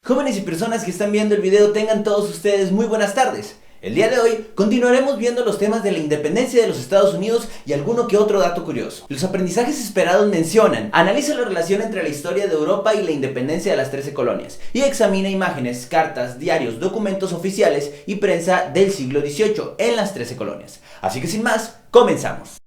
Jóvenes y personas que están viendo el video, tengan todos ustedes muy buenas tardes. El día de hoy continuaremos viendo los temas de la independencia de los Estados Unidos y alguno que otro dato curioso. Los aprendizajes esperados mencionan: analiza la relación entre la historia de Europa y la independencia de las 13 colonias y examina imágenes, cartas, diarios, documentos oficiales y prensa del siglo XVIII en las 13 colonias. Así que sin más, comenzamos.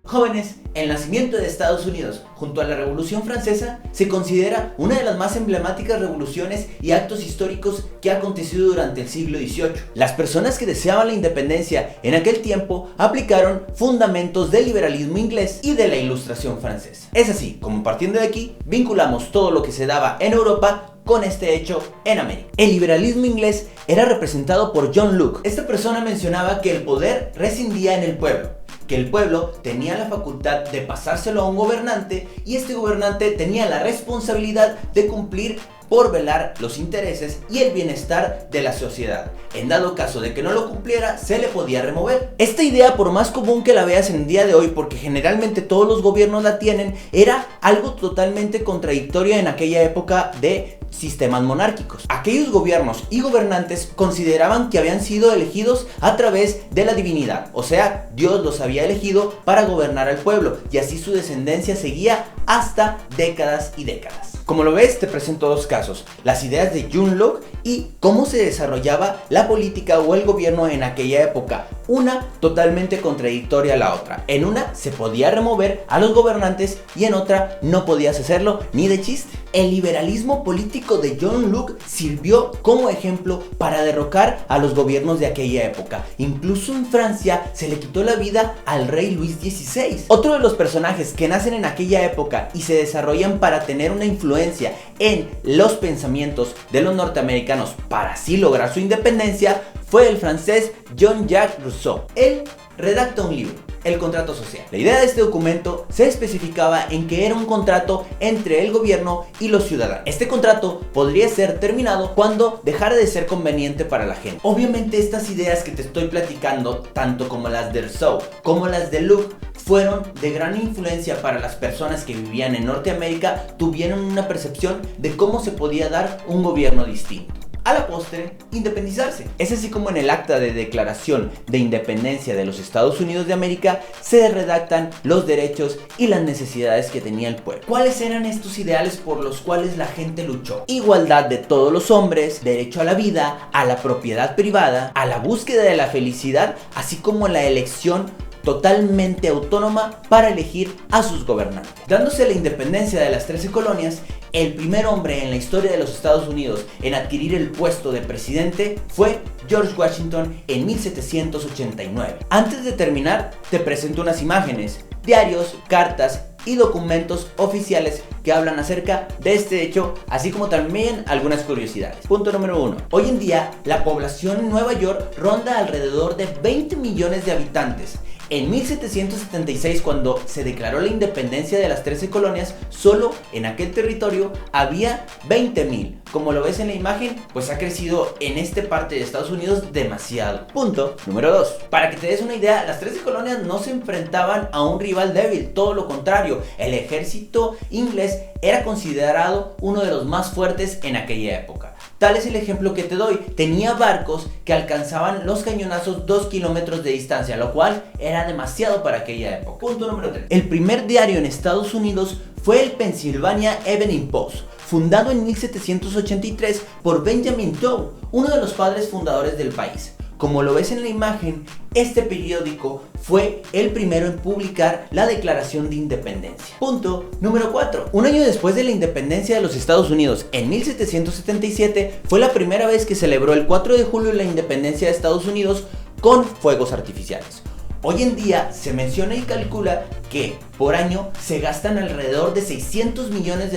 Jóvenes, el nacimiento de Estados Unidos junto a la Revolución Francesa se considera una de las más emblemáticas revoluciones y actos históricos que ha acontecido durante el siglo XVIII. Las personas que deseaban la independencia en aquel tiempo aplicaron fundamentos del liberalismo inglés y de la Ilustración francesa. Es así como, partiendo de aquí, vinculamos todo lo que se daba en Europa con este hecho en América. El liberalismo inglés era representado por John Locke. Esta persona mencionaba que el poder residía en el pueblo, que el pueblo tenía la facultad de pasárselo a un gobernante y este gobernante tenía la responsabilidad de cumplir por velar los intereses y el bienestar de la sociedad. En dado caso de que no lo cumpliera, se le podía remover. Esta idea, por más común que la veas en el día de hoy, porque generalmente todos los gobiernos la tienen, era algo totalmente contradictorio en aquella época de sistemas monárquicos. Aquellos gobiernos y gobernantes consideraban que habían sido elegidos a través de la divinidad, o sea, Dios los había elegido para gobernar al pueblo y así su descendencia seguía hasta décadas y décadas. Como lo ves, te presento dos casos: las ideas de John Locke y cómo se desarrollaba la política o el gobierno en aquella época. Una totalmente contradictoria a la otra. En una se podía remover a los gobernantes y en otra no podías hacerlo ni de chiste. El liberalismo político de John Locke sirvió como ejemplo para derrocar a los gobiernos de aquella época. Incluso en Francia se le quitó la vida al rey Luis XVI. Otro de los personajes que nacen en aquella época y se desarrollan para tener una influencia en los pensamientos de los norteamericanos para así lograr su independencia fue el francés Jean-Jacques Rousseau. Él redacta un libro, El Contrato Social. La idea de este documento se especificaba en que era un contrato entre el gobierno y los ciudadanos. Este contrato podría ser terminado cuando dejara de ser conveniente para la gente. Obviamente estas ideas que te estoy platicando, tanto como las de Rousseau como las de Locke, fueron de gran influencia para las personas que vivían en Norteamérica. Tuvieron una percepción de cómo se podía dar un gobierno distinto. A la postre, independizarse. Es así como en el acta de declaración de independencia de los Estados Unidos de América se redactan los derechos y las necesidades que tenía el pueblo. ¿Cuáles eran estos ideales por los cuales la gente luchó? Igualdad de todos los hombres, derecho a la vida, a la propiedad privada, a la búsqueda de la felicidad, así como la elección totalmente autónoma para elegir a sus gobernantes. Dándose la independencia de las 13 colonias, el primer hombre en la historia de los Estados Unidos en adquirir el puesto de presidente fue George Washington en 1789. Antes de terminar, te presento unas imágenes, diarios, cartas y documentos oficiales que hablan acerca de este hecho, así como también algunas curiosidades. Punto número 1. Hoy en día, la población en Nueva York ronda alrededor de 20 millones de habitantes. En 1776, cuando se declaró la independencia de las 13 colonias, solo en aquel territorio había 20,000. Como lo ves en la imagen, pues ha crecido en esta parte de Estados Unidos demasiado. Punto número 2. Para que te des una idea, las 13 colonias no se enfrentaban a un rival débil, todo lo contrario. El ejército inglés era considerado uno de los más fuertes en aquella época. Tal es el ejemplo que te doy. Tenía barcos que alcanzaban los cañonazos 2 kilómetros de distancia, lo cual era demasiado para aquella época. Punto número 3. El primer diario en Estados Unidos fue el Pennsylvania Evening Post, fundado en 1783 por Benjamin Todd, uno de los padres fundadores del país. Como lo ves en la imagen, este periódico fue el primero en publicar la Declaración de Independencia. Punto número 4. Un año después de la independencia de los Estados Unidos, en 1777, fue la primera vez que celebró el 4 de julio la independencia de Estados Unidos con fuegos artificiales. Hoy en día se menciona y calcula que por año se gastan alrededor de $600 millones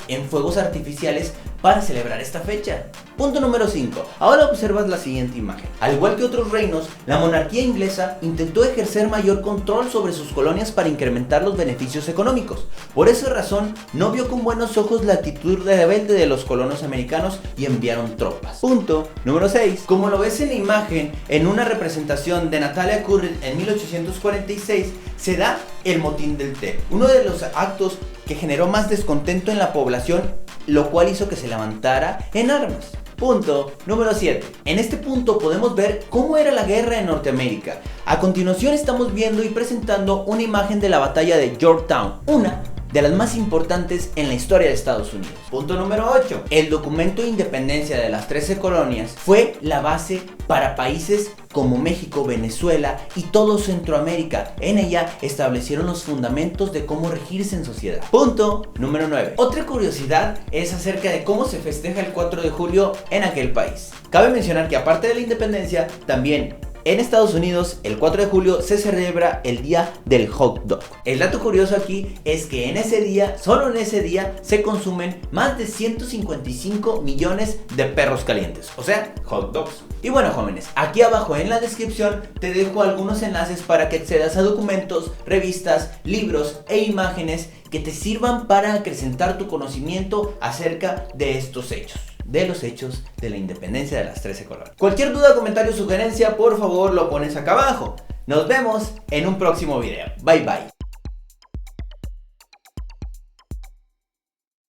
en fuegos artificiales para celebrar esta fecha. Punto número 5. Ahora observas la siguiente imagen. Al igual que otros reinos, la monarquía inglesa intentó ejercer mayor control sobre sus colonias para incrementar los beneficios económicos. Por esa razón, no vio con buenos ojos la actitud rebelde de los colonos americanos y enviaron tropas. Punto número 6. Como lo ves en la imagen, en una representación de Natalia Curry en 1846, se da el motín del té, uno de los actos que generó más descontento en la población, lo cual hizo que se levantara en armas. Punto número 7. En este punto podemos ver cómo era la guerra en Norteamérica. A continuación estamos viendo y presentando una imagen de la batalla de Yorktown, una de las más importantes en la historia de Estados Unidos. Punto número 8. El documento de independencia de las 13 colonias fue la base para países como México, Venezuela y todo Centroamérica. En ella establecieron los fundamentos de cómo regirse en sociedad. Punto número 9. Otra curiosidad es acerca de cómo se festeja el 4 de julio en aquel país. Cabe mencionar que aparte de la independencia, también en Estados Unidos, el 4 de julio se celebra el día del hot dog. El dato curioso aquí es que en ese día, solo en ese día, se consumen más de 155 millones de perros calientes, o sea, hot dogs. Y bueno, jóvenes, aquí abajo en la descripción te dejo algunos enlaces para que accedas a documentos, revistas, libros e imágenes que te sirvan para acrecentar tu conocimiento acerca de estos hechos. De los hechos de la independencia de las 13 colonias. Cualquier duda, comentario o sugerencia, por favor lo pones acá abajo. Nos vemos en un próximo video. Bye bye.